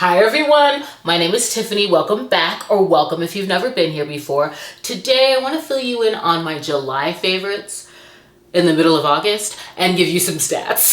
Hi everyone, my name is Tiffany. Welcome back, or welcome if you've never been here before. Today I want to fill you in on my July favorites in the middle of August and give you some stats.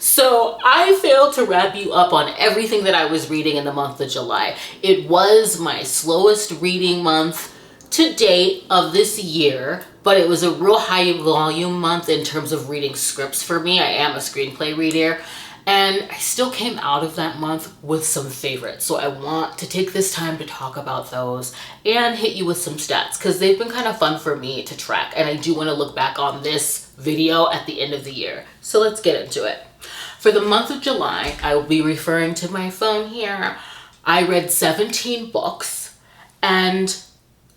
So I failed to wrap you up on everything that I was reading in the month of July. It was my slowest reading month to date of this year, but it was a real high volume month in terms of reading scripts for me. I am a screenplay reader, and I still came out of that month with some favorites. So I want to take this time to talk about those and hit you with some stats because they've been kind of fun for me to track. And I do want to look back on this video at the end of the year. So let's get into it. For the month of July, I will be referring to my phone here. I read 17 books, and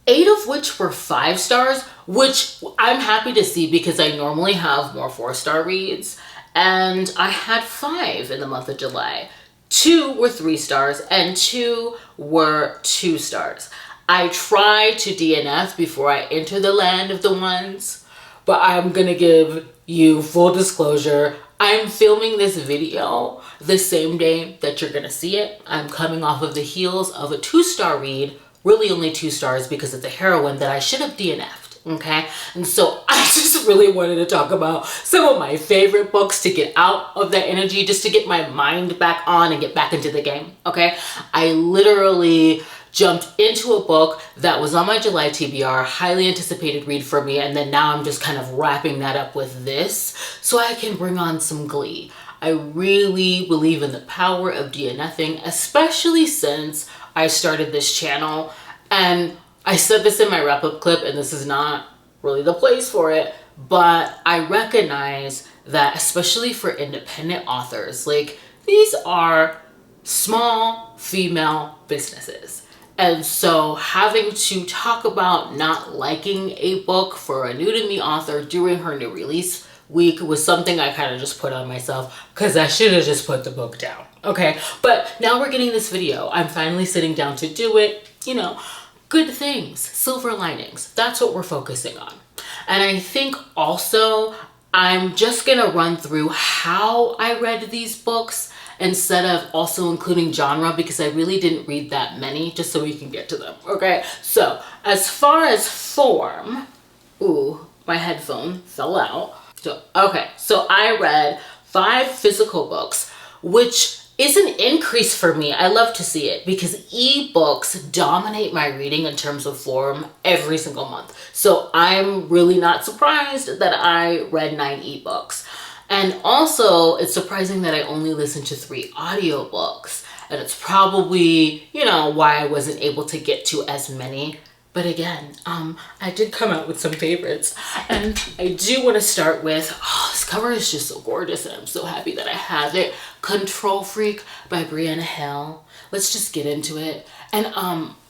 8 of which were 5 stars, which I'm happy to see because I normally have more 4-star reads. And I had 5 in the month of July. 2 were 3 stars and 2 were 2 stars. I try to DNF before I enter the land of the ones, but I'm gonna give you full disclosure. I'm filming this video the same day that you're gonna see it. I'm coming off of the heels of a 2-star read, really only 2 stars because it's a heroine that I should have DNF'd, okay? And so I just really wanted to talk about some of my favorite books to get out of that energy, just to get my mind back on and get back into the game, okay? I literally jumped into a book that was on my July TBR, highly anticipated read for me, and then now I'm just kind of wrapping that up with this so I can bring on some glee. I really believe in the power of DNFing, especially since I started this channel, and I said this in my wrap-up clip, and this is not really the place for it, but I recognize that especially for independent authors, like, these are small female businesses. And so having to talk about not liking a book for a new to me author during her new release week was something I kind of just put on myself because I should have just put the book down. Okay, but now we're getting this video. I'm finally sitting down to do it. You know, good things, silver linings. That's what we're focusing on. And I think also I'm just gonna run through how I read these books instead of also including genre because I really didn't read that many, just so we can get to them, okay? So as far as form, ooh, my headphone fell out. So, okay, so I read 5 physical books, which is an increase for me. I love to see it because ebooks dominate my reading in terms of form every single month. So I'm really not surprised that I read 9 ebooks. And also, it's surprising that I only listened to 3 audiobooks. And it's probably, you know, why I wasn't able to get to as many. But again, I did come out with some favorites. And I do want to start with, oh, this cover is just so gorgeous and I'm so happy that I have it. Control Freak by Brianna Hale. Let's just get into it. And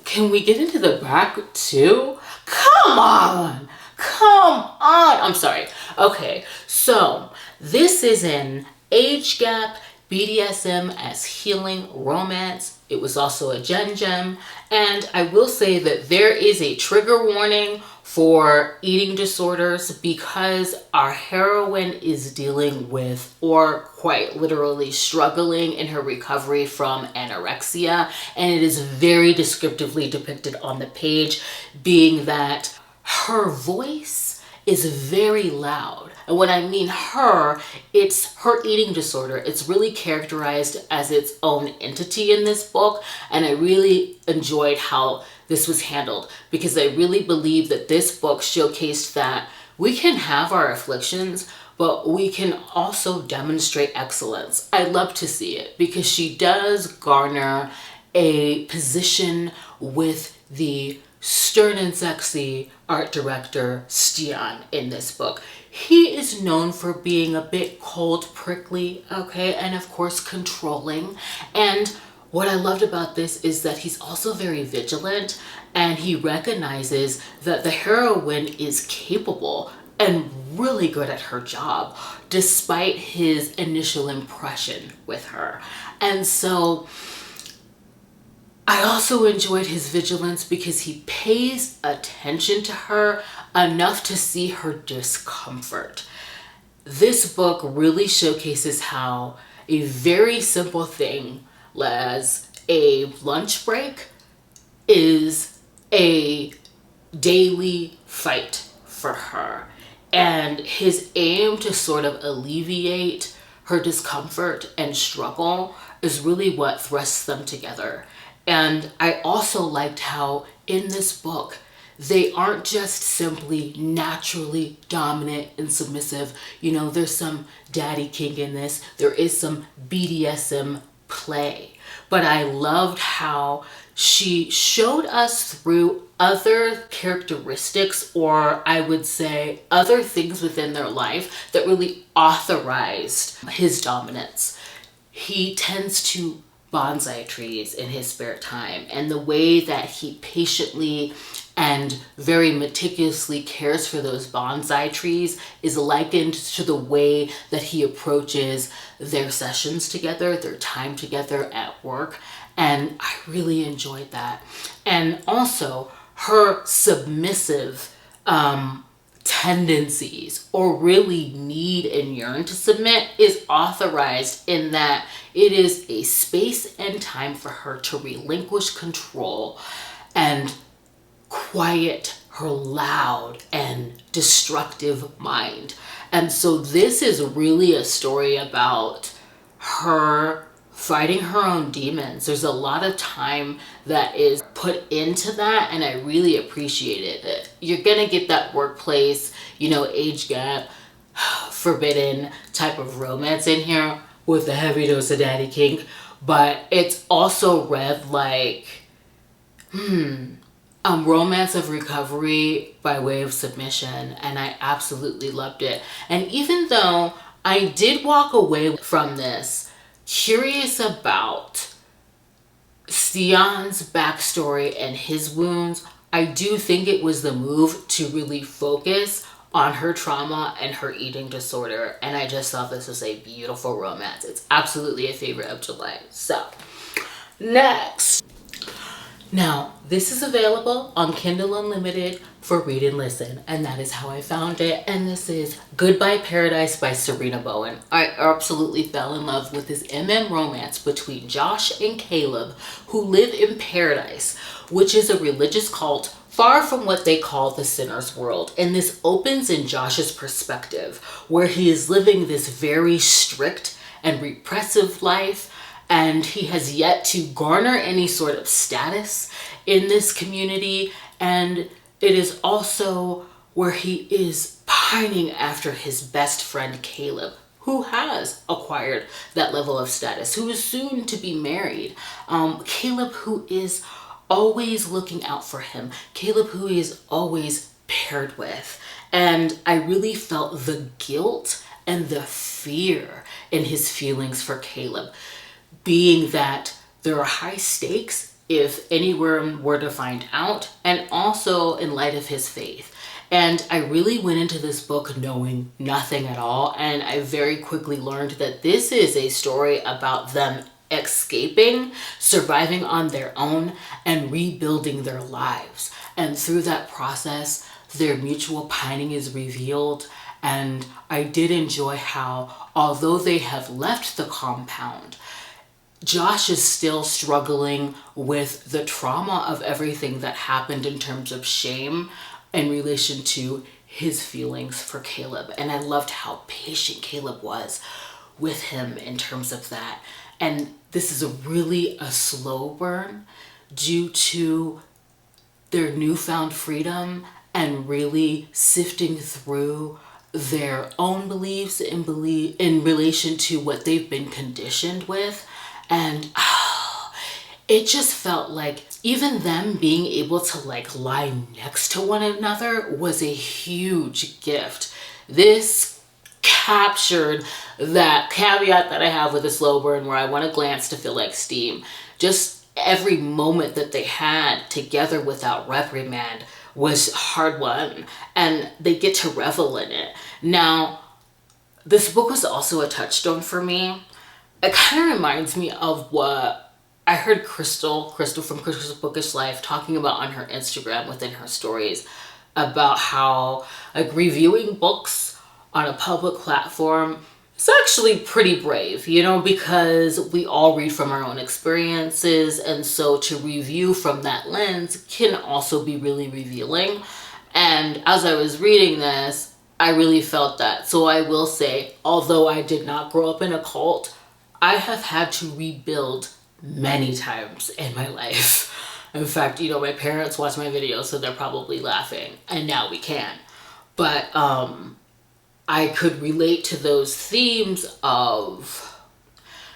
can we get into the back too? Come on! Come on! I'm sorry. Okay, so this is an age gap BDSM as healing romance. It was also a Gen Gem. And I will say that there is a trigger warning for eating disorders because our heroine is dealing with, or quite literally struggling in her recovery from anorexia. And it is very descriptively depicted on the page, being that her voice is very loud. And when I mean her, it's her eating disorder. It's really characterized as its own entity in this book. And I really enjoyed how this was handled because I really believe that this book showcased that we can have our afflictions, but we can also demonstrate excellence. I love to see it because she does garner a position with the stern and sexy art director Stian in this book. He is known for being a bit cold, prickly, okay, and of course controlling. And what I loved about this is that he's also very vigilant and he recognizes that the heroine is capable and really good at her job despite his initial impression with her. And so I also enjoyed his vigilance because he pays attention to her enough to see her discomfort. this book really showcases how a very simple thing as a lunch break is a daily fight for her. And his aim to sort of alleviate her discomfort and struggle is really what thrusts them together. And I also liked how in this book, they aren't just simply naturally dominant and submissive. You know, there's some daddy kink in this. There is some BDSM play. But I loved how she showed us through other characteristics, or I would say other things within their life that really authorized his dominance. He tends to bonsai trees in his spare time, and the way that he patiently and very meticulously cares for those bonsai trees is likened to the way that he approaches their sessions together, their time together at work. And I really enjoyed that. And also her submissive tendencies, or really need and yearn to submit, is authorized in that it is a space and time for her to relinquish control and quiet her loud and destructive mind. And so this is really a story about her fighting her own demons. There's a lot of time that is put into that, and I really appreciated it. You're gonna get that workplace, you know, age gap, forbidden type of romance in here with a heavy dose of daddy kink, but it's also read like romance of recovery by way of submission, and I absolutely loved it. And even though I did walk away from this curious about Sion's backstory and his wounds, I do think it was the move to really focus on her trauma and her eating disorder, and I just thought this was a beautiful romance. It's absolutely a favorite of July. So, next. Now, this is available on Kindle Unlimited for read and listen, and that is how I found it. And this is Goodbye Paradise by Sarina Bowen. I absolutely fell in love with this MM romance between Josh and Caleb, who live in paradise, which is a religious cult far from what they call the sinner's world. And this opens in Josh's perspective, where he is living this very strict and repressive life, and he has yet to garner any sort of status in this community. And it is also where he is pining after his best friend Caleb, who has acquired that level of status, who is soon to be married. Caleb, who is always looking out for him. Caleb, who he is always paired with. And I really felt the guilt and the fear in his feelings for Caleb, being that there are high stakes if anyone were to find out, and also in light of his faith. And I really went into this book knowing nothing at all, and I very quickly learned that this is a story about them escaping, surviving on their own, and rebuilding their lives. And through that process, their mutual pining is revealed. And I did enjoy how, although they have left the compound, Josh is still struggling with the trauma of everything that happened in terms of shame in relation to his feelings for Caleb. And I loved how patient Caleb was with him in terms of that. And this is really a slow burn due to their newfound freedom and really sifting through their own beliefs in relation to what they've been conditioned with. And it just felt like even them being able to like lie next to one another was a huge gift. This captured that caveat that I have with a slow burn, where I want to glance to feel like steam. Just every moment that they had together without reprimand was hard won, and they get to revel in it. Now, this book was also a touchstone for me. It kind of reminds me of what I heard Crystal from Crystal's Bookish Life talking about on her Instagram within her stories, about how like reviewing books on a public platform, it's actually pretty brave, you know, because we all read from our own experiences. And so to review from that lens can also be really revealing. And as I was reading this, I really felt that. So I will say, although I did not grow up in a cult, I have had to rebuild many times in my life. In fact, you know, my parents watch my videos, so they're probably laughing. And now we can. But I could relate to those themes of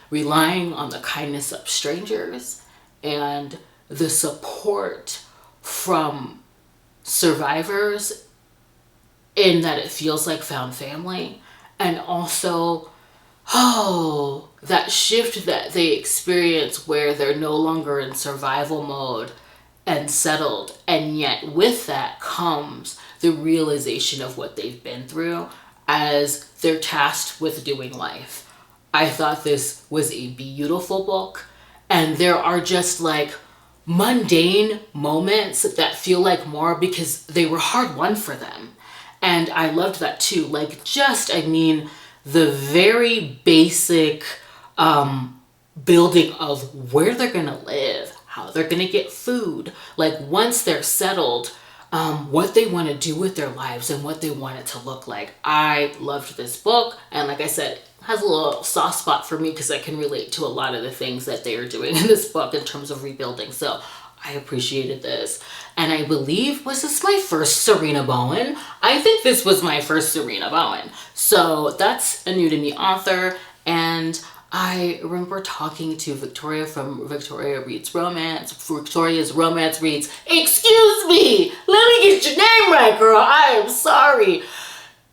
relying on the kindness of strangers and the support from survivors in that it feels like found family, and also that shift that they experience where they're no longer in survival mode and settled, and yet with that comes the realization of what they've been through as they're tasked with doing life. I thought this was a beautiful book, and there are just like mundane moments that feel like more because they were hard won for them. And I loved that too. Like just, I mean, the very basic building of where they're gonna live, how they're gonna get food, like once they're settled, what they want to do with their lives and what they want it to look like. I loved this book, and like I said, it has a little soft spot for me because I can relate to a lot of the things that they are doing in this book in terms of rebuilding. So I appreciated this. And I believe, was this my first Sarina Bowen? I think this was my first Sarina Bowen. So that's a new to me author. And I remember talking to Victoria from Victoria Reads Romance. Victoria's Romance Reads. Excuse me, let me get your name right, girl. I am sorry.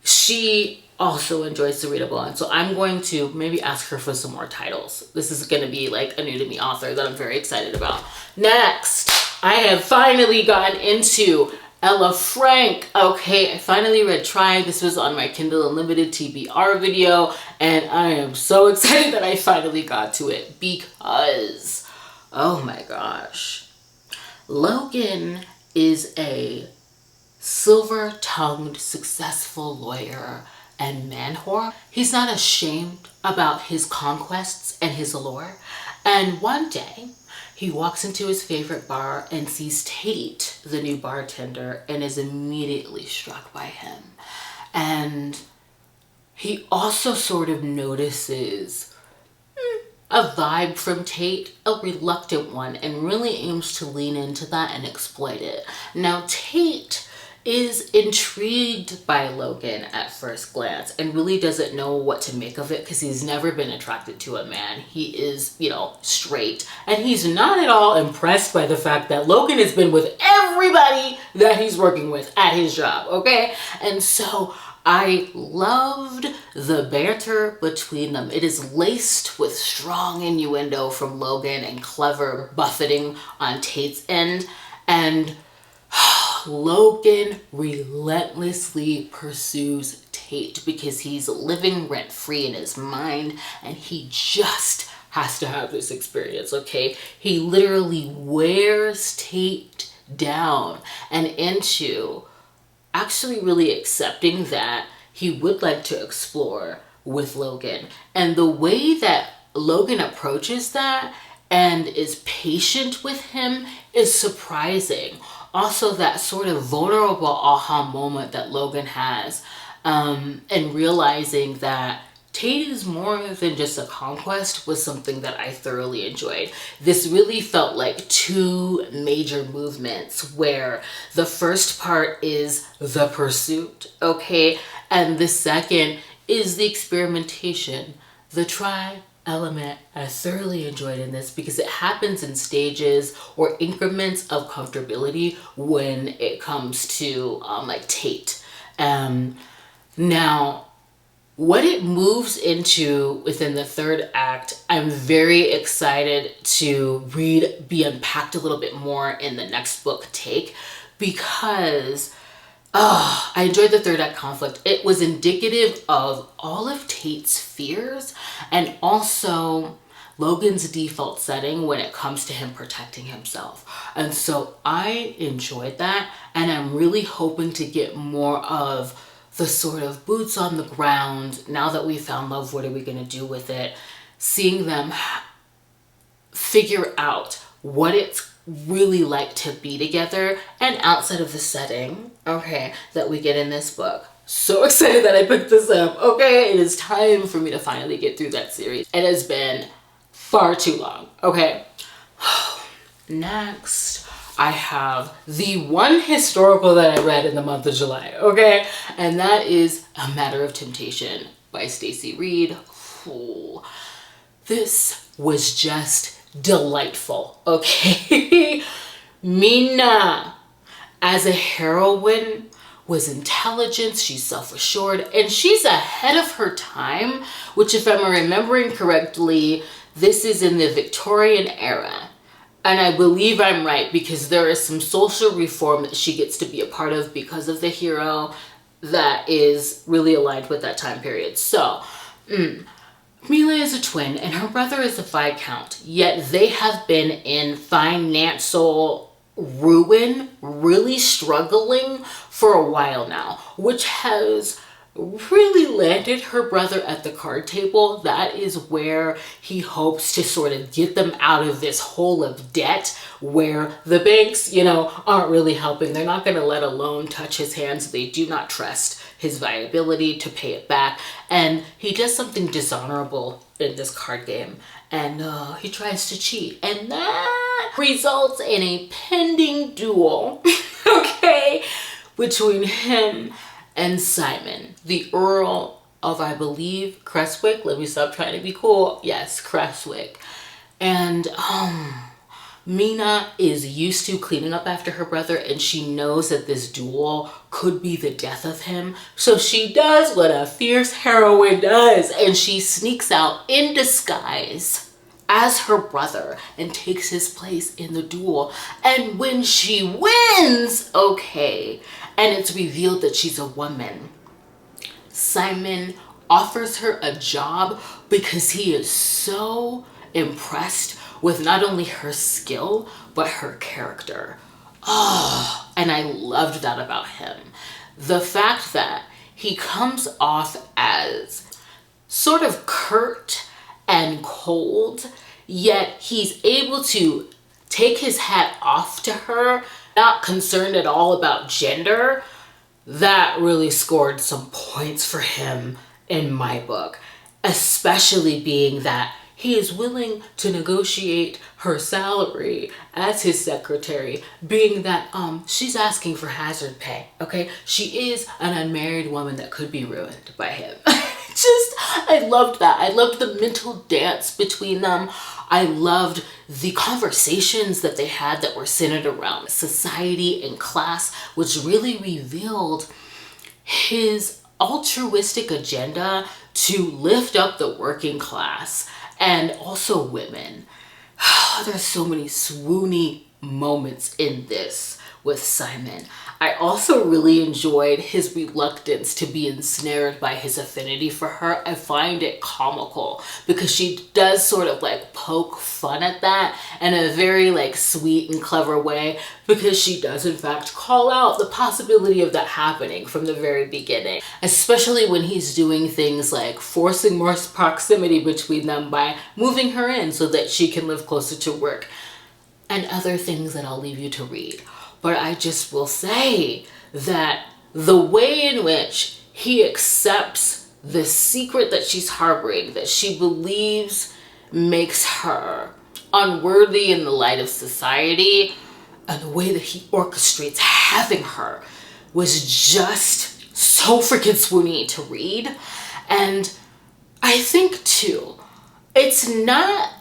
She also enjoys Sarina Bowen. So I'm going to maybe ask her for some more titles. This is going to be like a new to me author that I'm very excited about. Next, I have finally gotten into Ella Frank. Okay, I finally read Trying. This was on my Kindle Unlimited TBR video, and I am so excited that I finally got to it because, oh my gosh, Logan is a silver-tongued, successful lawyer and man whore. He's not ashamed about his conquests and his allure. And one day, he walks into his favorite bar and sees Tate, the new bartender, and is immediately struck by him. And he also sort of notices a vibe from Tate, a reluctant one, and really aims to lean into that and exploit it. Now, Tate is intrigued by Logan at first glance and really doesn't know what to make of it because he's never been attracted to a man. He is, you know, straight, and he's not at all impressed by the fact that Logan has been with everybody that he's working with at his job, okay? And so I loved the banter between them. It is laced with strong innuendo from Logan and clever buffeting on Tate's end, and Logan relentlessly pursues Tate because he's living rent-free in his mind, and he just has to have this experience, okay? He literally wears Tate down and into actually really accepting that he would like to explore with Logan. And the way that Logan approaches that and is patient with him is surprising. Also, that sort of vulnerable aha moment that Logan has, and realizing that Tate is more than just a conquest was something that I thoroughly enjoyed. This really felt like two major movements where the first part is the pursuit, okay? And the second is the experimentation, the try element. I thoroughly enjoyed in this because it happens in stages or increments of comfortability when it comes to like Tate. Now, what it moves into within the third act, I'm very excited to be unpacked a little bit more in the next book, Take, because I enjoyed the third act conflict. It was indicative of all of Tate's fears and also Logan's default setting when it comes to him protecting himself. And so I enjoyed that, and I'm really hoping to get more of the sort of boots on the ground, now that we found love, what are we going to do with it? Seeing them figure out what it's really like to be together and outside of the setting, okay, that we get in this book. So excited that I picked this up. Okay, it is time for me to finally get through that series. It has been far too long. Okay. Next, I have the one historical that I read in the month of July. Okay, and that is A Matter of Temptation by Stacy Reid. Ooh, this was just delightful. Okay. Mina as a heroine was intelligent, she's self-assured, and she's ahead of her time, which, if I'm remembering correctly, this is in the Victorian era. And I believe I'm right, because there is some social reform that she gets to be a part of because of the hero that is really aligned with that time period. So, Mila is a twin and her brother is a viscount, yet they have been in financial ruin, really struggling for a while now, which has really landed her brother at the card table. That is where he hopes to sort of get them out of this hole of debt where the banks, aren't really helping. They're not going to let a loan touch his hands. They do not trust his viability to pay it back. And he does something dishonorable in this card game. And he tries to cheat. And that results in a pending duel, okay, between him and Simon, the Earl of, I believe, Creswick. Let me stop trying to be cool. Yes, Creswick. And Mina is used to cleaning up after her brother, and she knows that this duel could be the death of him. So she does what a fierce heroine does, and she sneaks out in disguise as her brother and takes his place in the duel. And when she wins, okay, and it's revealed that she's a woman, Simon offers her a job because he is so impressed with not only her skill, but her character. Oh, and I loved that about him. The fact that he comes off as sort of curt and cold, yet he's able to take his hat off to her, not concerned at all about gender. That really scored some points for him in my book, especially being that he is willing to negotiate her salary as his secretary, being that she's asking for hazard pay, okay? She is an unmarried woman that could be ruined by him. I loved that. I loved the mental dance between them. I loved the conversations that they had that were centered around society and class, which really revealed his altruistic agenda to lift up the working class and also women. There's so many swoony moments in this with Simon. I also really enjoyed his reluctance to be ensnared by his affinity for her. I find it comical because she does sort of like poke fun at that in a very like sweet and clever way, because she does in fact call out the possibility of that happening from the very beginning, especially when he's doing things like forcing more proximity between them by moving her in so that she can live closer to work, and other things that I'll leave you to read. But I just will say that the way in which he accepts the secret that she's harboring, that she believes makes her unworthy in the light of society, and the way that he orchestrates having her was just so freaking swoony to read. And I think too, it's not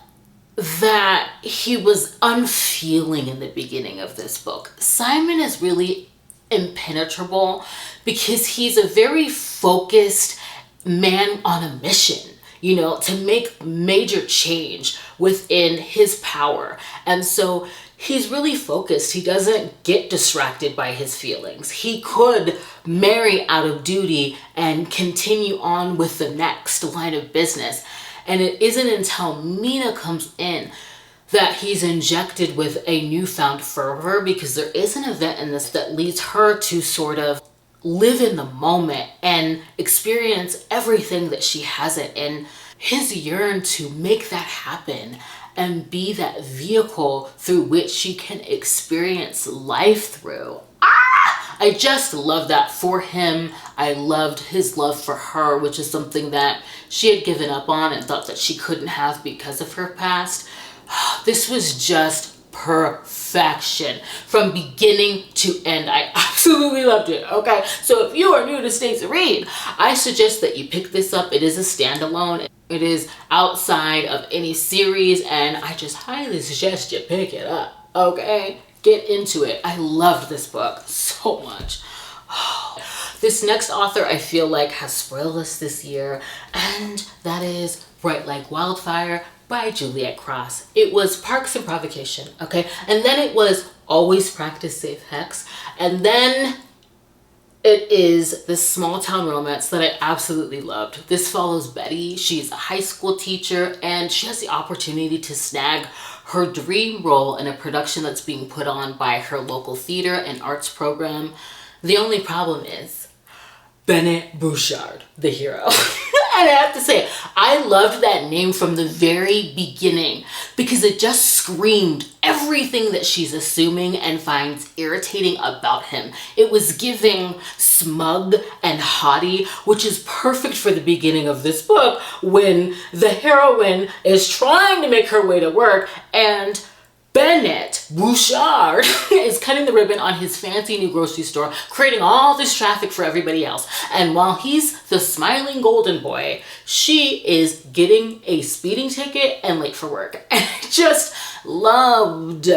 that he was unfeeling in the beginning of this book. Simon is really impenetrable because he's a very focused man on a mission, to make major change within his power. And so he's really focused. He doesn't get distracted by his feelings. He could marry out of duty and continue on with the next line of business. And it isn't until Mina comes in that he's injected with a newfound fervor, because there is an event in this that leads her to sort of live in the moment and experience everything that she hasn't. And his yearn to make that happen and be that vehicle through which she can experience life through. I just love that for him. I loved his love for her, which is something that she had given up on and thought that she couldn't have because of her past. This was just perfection from beginning to end. I absolutely loved it. Okay, so if you are new to Stacy Reid, I suggest that you pick this up. It is a standalone. It is outside of any series, and I just highly suggest you pick it up. Okay, get into it. I loved this book so much. This next author I feel like has spoiled us this year, and that is Bright Like Wildfire by Julliete Cross. It was Parks and Provocation, okay? And then it was Always Practice Safe Hex. And then it is this small town romance that I absolutely loved. This follows Betty. She's a high school teacher and she has the opportunity to snag her dream role in a production that's being put on by her local theater and arts program. The only problem is Bennett Bouchard, the hero. And I have to say, I loved that name from the very beginning because it just screamed everything that she's assuming and finds irritating about him. It was giving smug and haughty, which is perfect for the beginning of this book when the heroine is trying to make her way to work and Bennett Bouchard is cutting the ribbon on his fancy new grocery store, creating all this traffic for everybody else. And while he's the smiling golden boy, she is getting a speeding ticket and late for work. And I just loved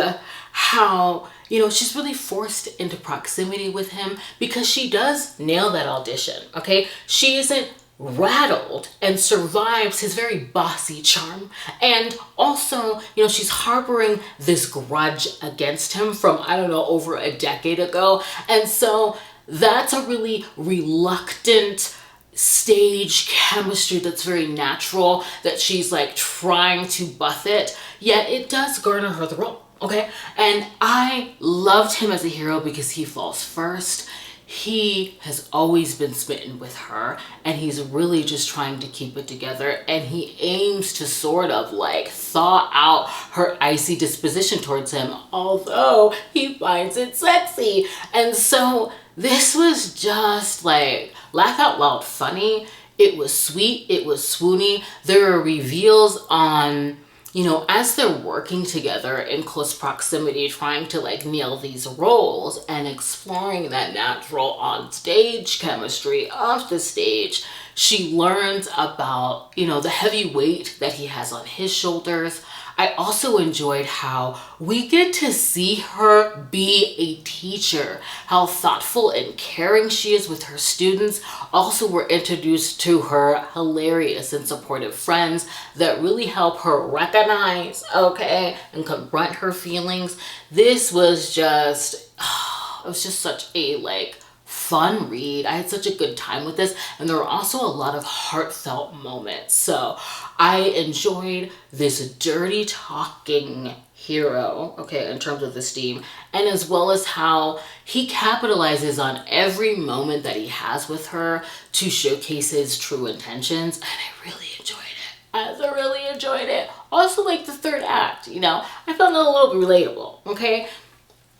how, you know, she's really forced into proximity with him because she does nail that audition, okay? She isn't rattled and survives his very bossy charm. And also, you know, she's harboring this grudge against him from, I don't know, over a decade ago. And so that's a really reluctant stage chemistry that's very natural, that she's like trying to buffet, yet it does garner her the role, okay? And I loved him as a hero because he falls first. He has always been smitten with her and he's really just trying to keep it together, and he aims to sort of like thaw out her icy disposition towards him, although he finds it sexy. And so this was just like laugh out loud funny. It was sweet, it was swoony. There are reveals on, you know, as they're working together in close proximity, trying to like nail these roles and exploring that natural on stage chemistry off the stage, she learns about, you know, the heavy weight that he has on his shoulders. I also enjoyed how we get to see her be a teacher, how thoughtful and caring she is with her students. Also, we're introduced to her hilarious and supportive friends that really help her recognize, okay, and confront her feelings. This was just, it was just such a like fun read. I had such a good time with this, and there were also a lot of heartfelt moments. So I enjoyed this dirty talking hero, okay, in terms of this theme, and as well as how he capitalizes on every moment that he has with her to showcase his true intentions, and I really enjoyed it. I really enjoyed it. Also, like the third act, you know, I found it a little bit relatable, okay?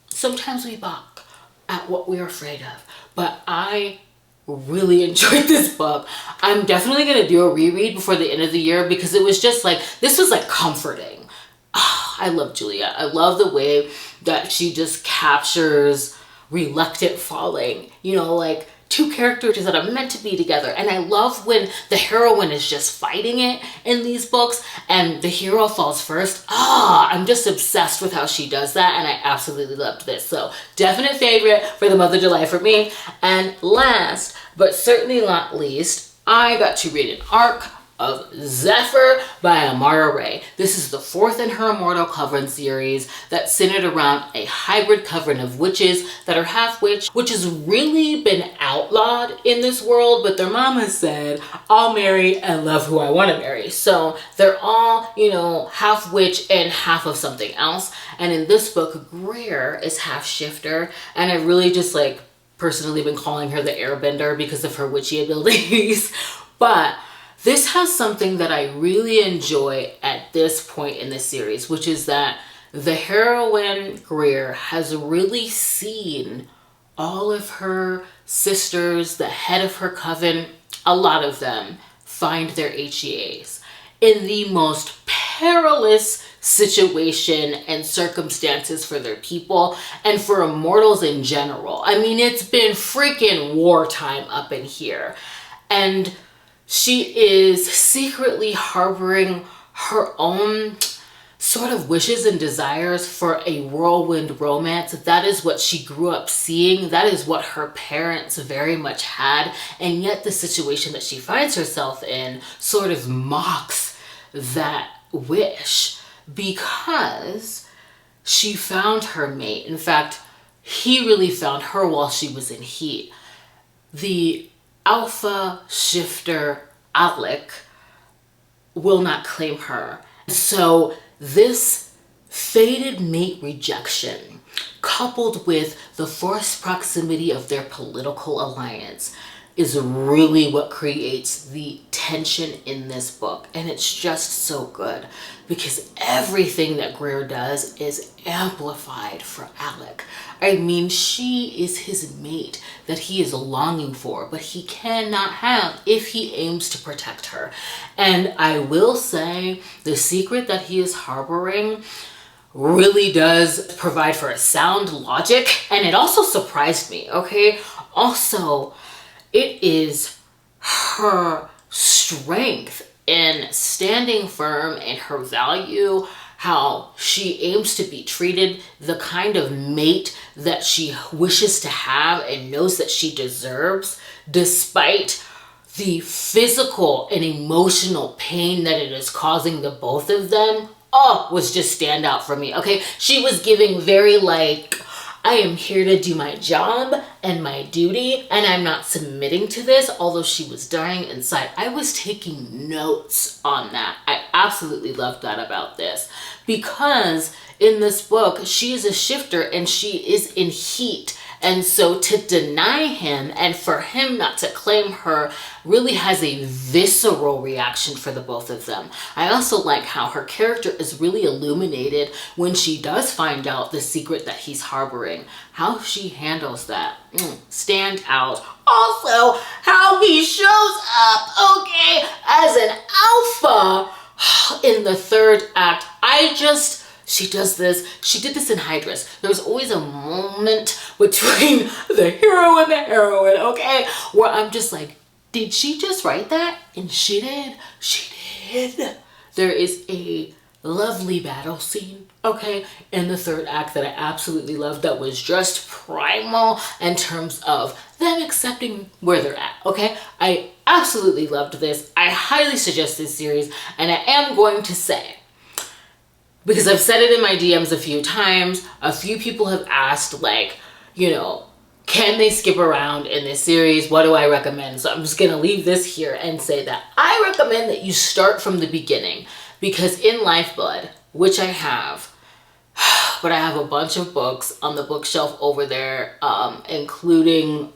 Sometimes we balk at what we're afraid of, but I really enjoyed this book. I'm definitely gonna do a reread before the end of the year because it was just like, this was like comforting. I love Julliete. I love the way that she just captures reluctant falling, you know, like two characters that are meant to be together. And I love when the heroine is just fighting it in these books and the hero falls first. I'm just obsessed with how she does that, and I absolutely loved this. So definite favorite for the month of July for me. And last but certainly not least, I got to read an Arc of Zephyr by Amara Rae. This is the fourth in her Immortal Coven series that's centered around a hybrid coven of witches that are half witch, which has really been outlawed in this world, but their mama said, I'll marry and love who I want to marry. So they're all, you know, half witch and half of something else. And in this book, Greer is half shifter, and I really just like personally been calling her the airbender because of her witchy abilities. But this has something that I really enjoy at this point in the series, which is that the heroine Greer has really seen all of her sisters, the head of her coven, a lot of them, find their HEAs in the most perilous situation and circumstances for their people and for immortals in general. I mean, it's been freaking wartime up in here. And she is secretly harboring her own sort of wishes and desires for a whirlwind romance. That is what she grew up seeing. That is what her parents very much had. And yet the situation that she finds herself in sort of mocks that wish because she found her mate. In fact, he really found her while she was in heat. The alpha shifter Alec will not claim her. So this fated mate rejection, coupled with the forced proximity of their political alliance, is really what creates the tension in this book. And it's just so good because everything that Greer does is amplified for Alec. I mean, she is his mate that he is longing for, but he cannot have if he aims to protect her. And I will say the secret that he is harboring really does provide for a sound logic, and it also surprised me, okay? Also, it is her strength in standing firm in her value, how she aims to be treated, the kind of mate that she wishes to have and knows that she deserves, despite the physical and emotional pain that it is causing the both of them. Was just stand out for me, okay? She was giving very like, I am here to do my job and my duty, and I'm not submitting to this, although she was dying inside. I was taking notes on that. I absolutely loved that about this, because in this book, she is a shifter and she is in heat. And so to deny him and for him not to claim her really has a visceral reaction for the both of them. I also like how her character is really illuminated when she does find out the secret that he's harboring. How she handles that. Stand out. Also, how he shows up, okay, as an alpha in the third act. She does this. She did this in Hydrus. There's always a moment between the hero and the heroine, okay? Where I'm just like, did she just write that? And she did. She did. There is a lovely battle scene, okay, in the third act that I absolutely loved, that was just primal in terms of them accepting where they're at, okay? I absolutely loved this. I highly suggest this series, and I am going to say, because I've said it in my DMs a few times, a few people have asked, like, you know, can they skip around in this series? What do I recommend? So I'm just going to leave this here and say that I recommend that you start from the beginning, because in Lifeblood, which I have, but I have a bunch of books on the bookshelf over there, including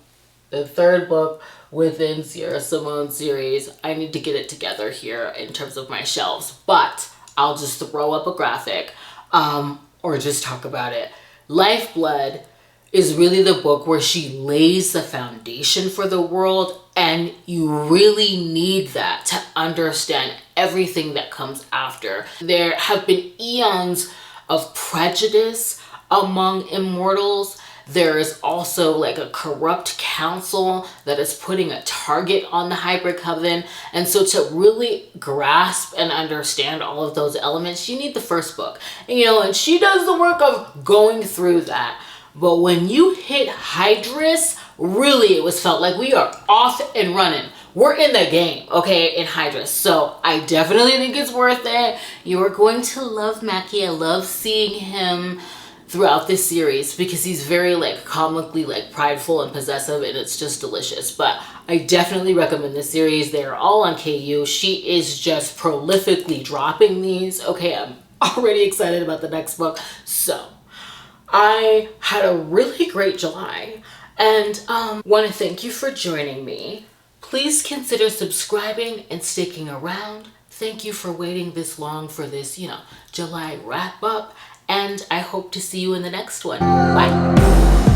the third book within Sierra Simone's series. I need to get it together here in terms of my shelves, but I'll just throw up a graphic or just talk about it. Lifeblood is really the book where she lays the foundation for the world, and you really need that to understand everything that comes after. There have been eons of prejudice among immortals. There is also like a corrupt council that is putting a target on the hybrid coven. And so to really grasp and understand all of those elements, you need the first book. And, you know, and she does the work of going through that. But when you hit Hydrus, really it was felt like we are off and running. We're in the game, okay, in Hydrus. So I definitely think it's worth it. You are going to love Mackie. I love seeing him throughout this series because he's very like comically like prideful and possessive, and it's just delicious. But I definitely recommend this series. They are all on KU. She is just prolifically dropping these. Okay, I'm already excited about the next book. So I had a really great July, And want to thank you for joining me. Please consider subscribing and sticking around. Thank you for waiting this long for this, July wrap up. And I hope to see you in the next one. Bye.